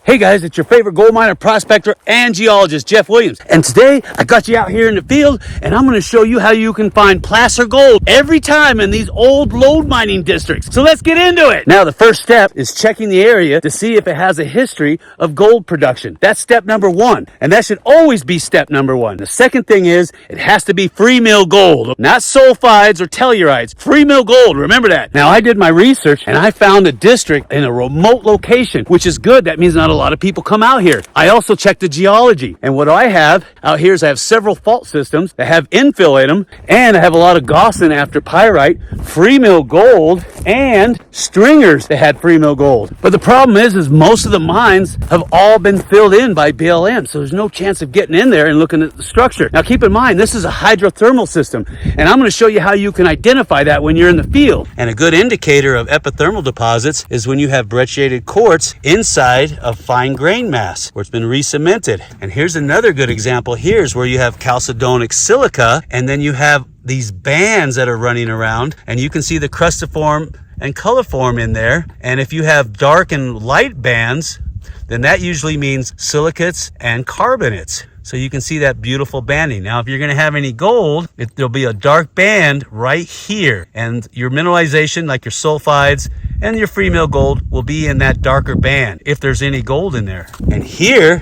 Hey guys, it's your favorite gold miner, prospector, and geologist, Jeff Williams. And today, I got you out here in the field, and I'm gonna show you how you can find placer gold every time in these old lode mining districts. So let's get into it. Now, the first step is checking the area to see if it has a history of gold production. That's step number one, and that should always be step number one. The second thing is, it has to be free mill gold, not sulfides or tellurides. Free mill gold, remember that. Now, I did my research, and I found a district in a remote location, which is good. That means not a lot of people come out here. I also checked the geology, and what I have out here is I have several fault systems that have infill in them, and I have a lot of Gaussian after pyrite, free mill gold, and stringers that had free mill gold. But the problem is most of the mines have all been filled in by BLM, so there's no chance of getting in there and looking at the structure. Now keep in mind, this is a hydrothermal system, and I'm going to show you how you can identify that when you're in the field. And a good indicator of epithermal deposits is when you have brecciated quartz inside of fine grain mass where it's been re-cemented. And here's another good example. Here's where you have chalcedonic silica, and then you have these bands that are running around, and you can see the crustiform and colliform in there. And if you have dark and light bands, then that usually means silicates and carbonates. So you can see that beautiful banding. Now, if you're going to have any gold, there'll be a dark band right here. And your mineralization, like your sulfides and your free mill gold, will be in that darker band if there's any gold in there. And here,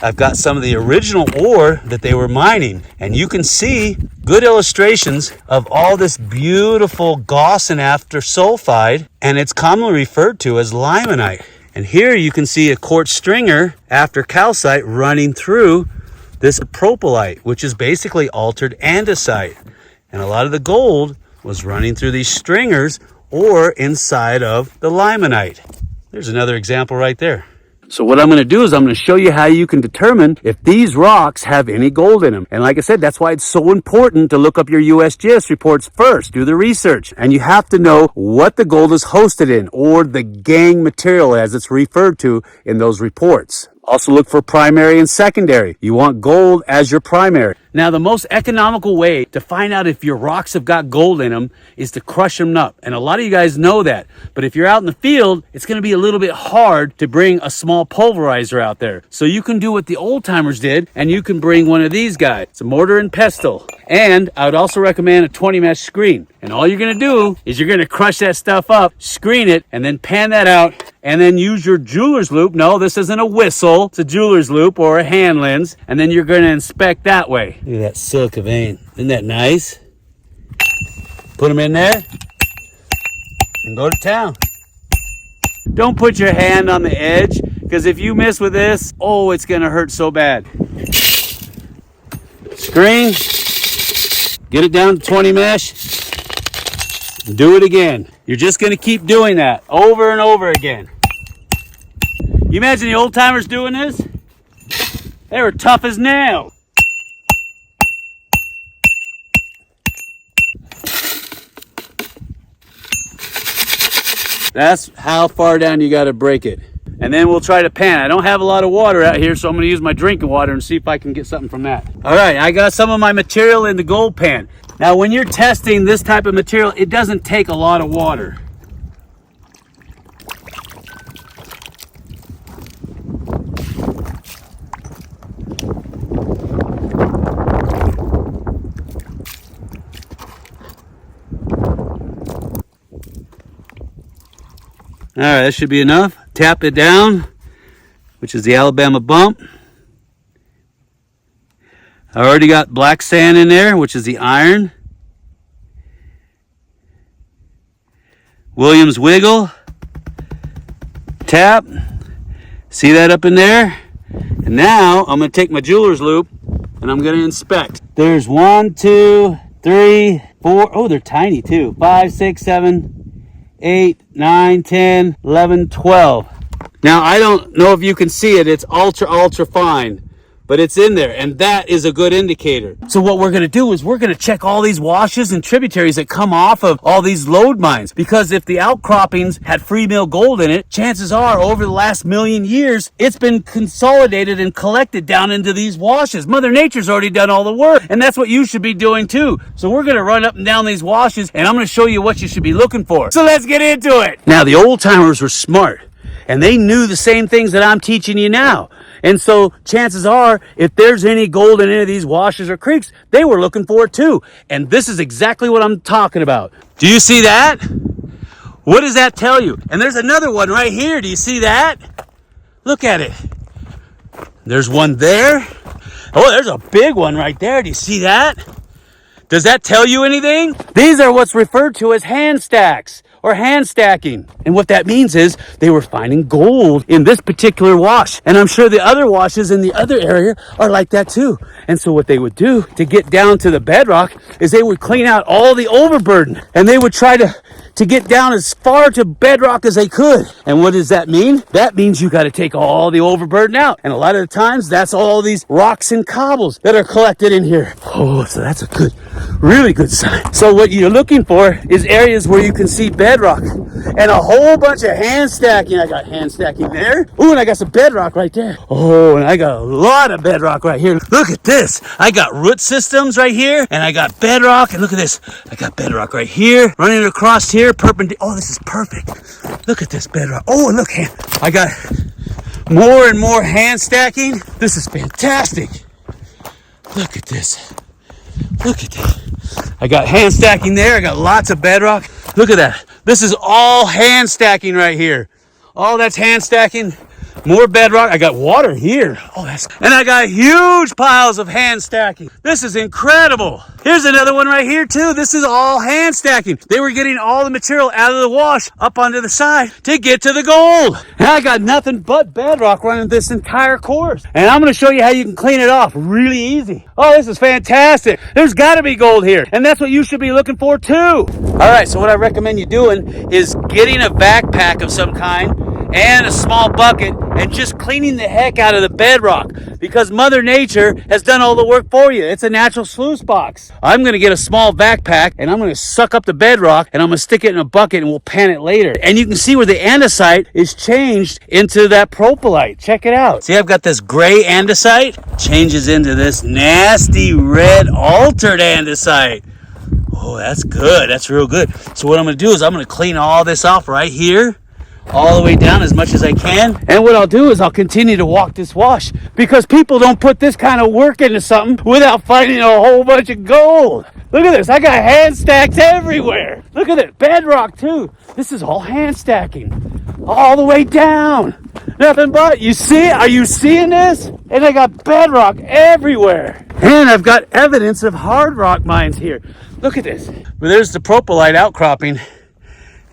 I've got some of the original ore that they were mining. And you can see good illustrations of all this beautiful Gaussian after sulfide. And it's commonly referred to as limonite. And here you can see a quartz stringer after calcite running through this propylite, which is basically altered andesite. And a lot of the gold was running through these stringers or inside of the limonite. There's another example right there. So what I'm going to do is I'm going to show you how you can determine if these rocks have any gold in them. And like I said, that's why it's so important to look up your USGS reports first. Do the research. And you have to know what the gold is hosted in, or the gangue material as it's referred to in those reports. Also look for primary and secondary. You want gold as your primary. Now, the most economical way to find out if your rocks have got gold in them is to crush them up. And a lot of you guys know that. But if you're out in the field, it's going to be a little bit hard to bring a small pulverizer out there. So you can do what the old timers did, and you can bring one of these guys. It's a mortar and pestle. And I would also recommend a 20 mesh screen. And all you're going to do is you're going to crush that stuff up, screen it, and then pan that out, and then use your jeweler's loop. No, this isn't a whistle. It's a jeweler's loop or a hand lens. And then you're going to inspect that way. Look at that silica vein. Isn't that nice? Put them in there and go to town. Don't put your hand on the edge, because if you miss with this, oh, it's going to hurt so bad. Screen. Get it down to 20 mesh. Do it again. You're just going to keep doing that over and over again. You imagine the old timers doing this? They were tough as nails. That's how far down you got to break it. And then we'll try to pan. I don't have a lot of water out here, so I'm going to use my drinking water and see if I can get something from that. All right, I got some of my material in the gold pan. Now, when you're testing this type of material, it doesn't take a lot of water. All right, that should be enough. Tap it down, which is the Alabama bump. I already got black sand in there, which is the iron. Williams wiggle. Tap. See that up in there? And now I'm going to take my jeweler's loop and I'm going to inspect. There's 1, 2, 3, 4. Oh, they're tiny too. 5, 6, 7, 8, 9, 10, 11, 12. Now, I don't know if you can see it. It's ultra fine, but it's in there, and that is a good indicator. So what we're going to do is we're going to check all these washes and tributaries that come off of all these lode mines, because if the outcroppings had free mill gold in it, chances are over the last million years, it's been consolidated and collected down into these washes. Mother Nature's already done all the work, and that's what you should be doing too. So we're going to run up and down these washes, and I'm going to show you what you should be looking for. So let's get into it. Now, the old timers were smart, and they knew the same things that I'm teaching you now. And so chances are, if there's any gold in any of these washes or creeks, they were looking for it too. And this is exactly what I'm talking about. Do you see that? What does that tell you? And there's another one right here. Do you see that? Look at it. There's one there. Oh, there's a big one right there. Do you see that? Does that tell you anything? These are what's referred to as hand stacks or hand stacking. And what that means is they were finding gold in this particular wash. And I'm sure the other washes in the other area are like that too. And so what they would do to get down to the bedrock is they would clean out all the overburden, and they would try to get down as far to bedrock as they could. And what does that mean? That means you got to take all the overburden out. And a lot of the times that's all these rocks and cobbles that are collected in here. Oh, so that's a good, really good sign. So what you're looking for is areas where you can see bedrock and a whole bunch of hand stacking. I got hand stacking there. Ooh, and I got some bedrock right there. Oh, and I got a lot of bedrock right here. Look at this. I got root systems right here, and I got bedrock. And look at this. I got bedrock right here, running across here, perpendicular. Oh, this is perfect. Look at this bedrock. Oh, and look, I got more and more hand stacking. This is fantastic. Look at this. Look at that. I got hand stacking there. I got lots of bedrock. Look at that. This is all hand stacking right here. All that's hand stacking. More bedrock. I got water here. Oh, and I got huge piles of hand stacking. This is incredible. Here's another one right here too. This is all hand stacking. They were getting all the material out of the wash up onto the side to get to the gold. And I got nothing but bedrock running this entire course. And I'm going to show you how you can clean it off really easy. Oh, this is fantastic. There's got to be gold here. And that's what you should be looking for too. All right, so what I recommend you doing is getting a backpack of some kind and a small bucket and just cleaning the heck out of the bedrock, because Mother Nature has done all the work for you. It's a natural sluice box. I'm going to get a small backpack and I'm going to suck up the bedrock and I'm going to stick it in a bucket and we'll pan it later. And you can see where the andesite is changed into that propylite. Check it out. See, I've got this gray andesite changes into this nasty red altered andesite. Oh, that's good. That's real good. So what I'm going to do is I'm going to clean all this off right here, all the way down as much as I can. And what I'll do is I'll continue to walk this wash, because people don't put this kind of work into something without finding a whole bunch of gold. Look at this. I got hand stacks everywhere. Look at it. Bedrock too. This is all hand stacking all the way down. Nothing but, you see, are you seeing this? And I got bedrock everywhere. And I've got evidence of hard rock mines here. Look at this. But there's the propylite outcropping.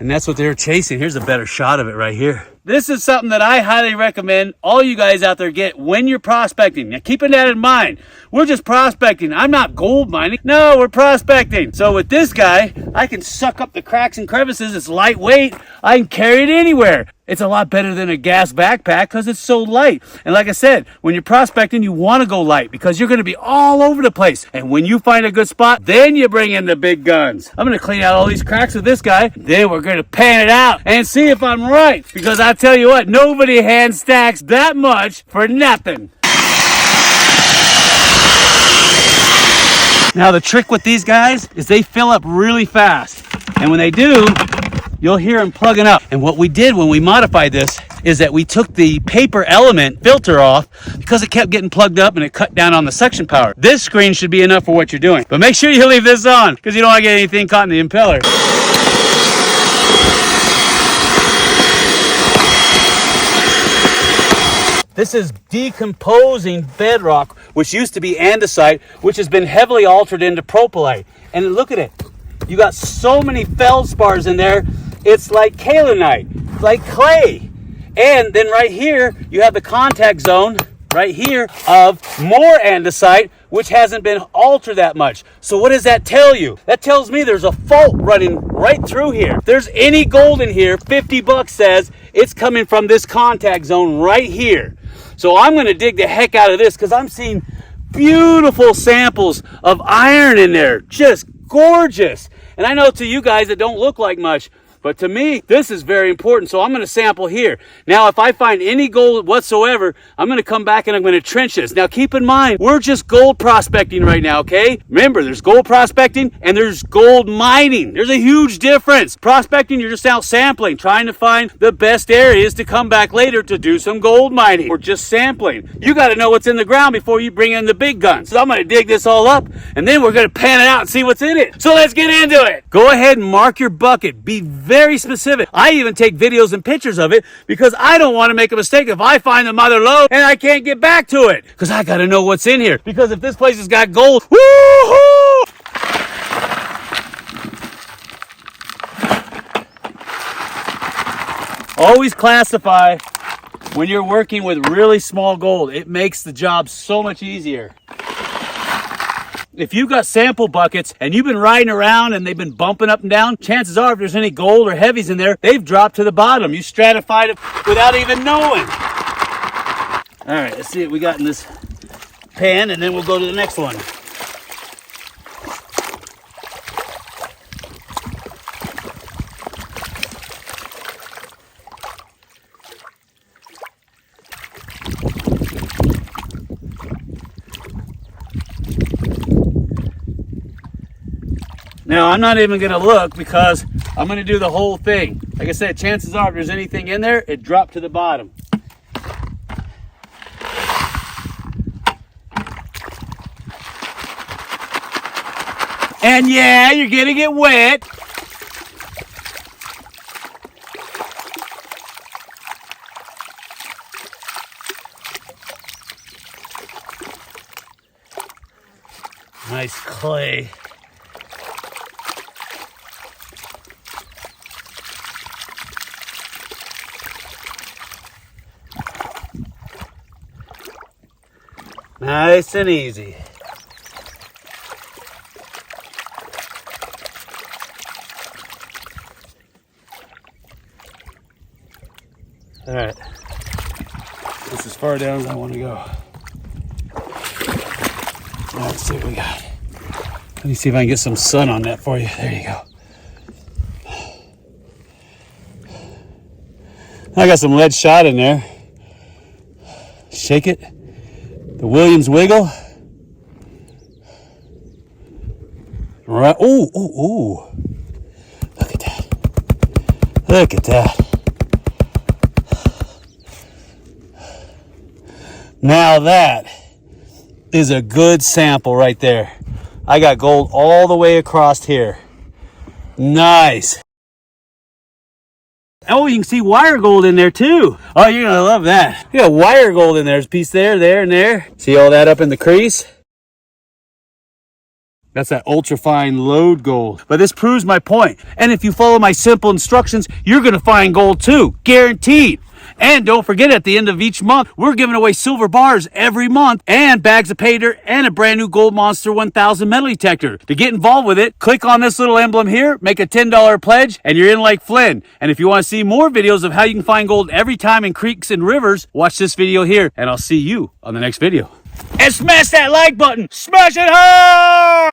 And that's what they're chasing. Here's a better shot of it right here. This is something that I highly recommend all you guys out there get when you're prospecting. Now, keeping that in mind, we're just prospecting. I'm not gold mining. No, we're prospecting. So with this guy, I can suck up the cracks and crevices. It's lightweight. I can carry it anywhere. It's a lot better than a gas backpack because it's so light. And like I said, when you're prospecting, you want to go light because you're going to be all over the place. And when you find a good spot, then you bring in the big guns. I'm going to clean out all these cracks with this guy. Then we're going to pan it out and see if I'm right. Because I tell you what, nobody hand stacks that much for nothing. Now the trick with these guys is they fill up really fast. And when they do, you'll hear them plugging up. And what we did when we modified this is that we took the paper element filter off because it kept getting plugged up and it cut down on the suction power. This screen should be enough for what you're doing. But make sure you leave this on because you don't want to get anything caught in the impeller. This is decomposing bedrock, which used to be andesite, which has been heavily altered into propylite. And look at it. You got so many feldspars in there. It's like kaolinite, like clay. And then right here, you have the contact zone right here of more andesite, which hasn't been altered that much. So what does that tell you? That tells me there's a fault running right through here. If there's any gold in here, 50 bucks says it's coming from this contact zone right here. So I'm going to dig the heck out of this because I'm seeing beautiful samples of iron in there. Just gorgeous. And I know to you guys it don't look like much, But to me, this is very important, so I'm going to sample here. Now, if I find any gold whatsoever, I'm going to come back and I'm going to trench this. Now, keep in mind, we're just gold prospecting right now, okay? Remember, there's gold prospecting and there's gold mining. There's a huge difference. Prospecting, you're just out sampling, trying to find the best areas to come back later to do some gold mining. We're just sampling. You got to know what's in the ground before you bring in the big guns. So I'm going to dig this all up and then we're going to pan it out and see what's in it. So let's get into it. Go ahead and mark your bucket. Be very specific. I even take videos and pictures of it because I don't want to make a mistake if I find the mother lode and I can't get back to it, because I got to know what's in here. Because if this place has got gold, woo-hoo! Always classify when you're working with really small gold. It makes the job so much easier. If you've got sample buckets and you've been riding around and they've been bumping up and down, chances are if there's any gold or heavies in there, they've dropped to the bottom. You stratified it without even knowing. All right, let's see what we got in this pan, and then we'll go to the next one. Now, I'm not even going to look because I'm going to do the whole thing. Like I said, chances are if there's anything in there, it dropped to the bottom. And yeah, you're going to get wet. Nice clay. Nice and easy. All right, this is as far down as I want to go. All right, let's see what we got. Let me see if I can get some sun on that for you. There you go. I got some lead shot in there. Shake it. The Williams wiggle. Right. Ooh, ooh, ooh. Look at that. Look at that. Now that is a good sample right there. I got gold all the way across here. Nice. Oh, you can see wire gold in there too. Oh, you're gonna love that. You got wire gold in there. There's a piece there, there, and there. See all that up in the crease? That's that ultra-fine lode gold. But this proves my point. And if you follow my simple instructions, you're gonna find gold too. Guaranteed. And don't forget, at the end of each month, we're giving away silver bars every month and bags of pay dirt and a brand new Gold Monster 1000 metal detector. To get involved with it, click on this little emblem here, make a $10 pledge, and you're in like Flynn. And if you want to see more videos of how you can find gold every time in creeks and rivers, watch this video here, and I'll see you on the next video. And smash that like button! Smash it hard!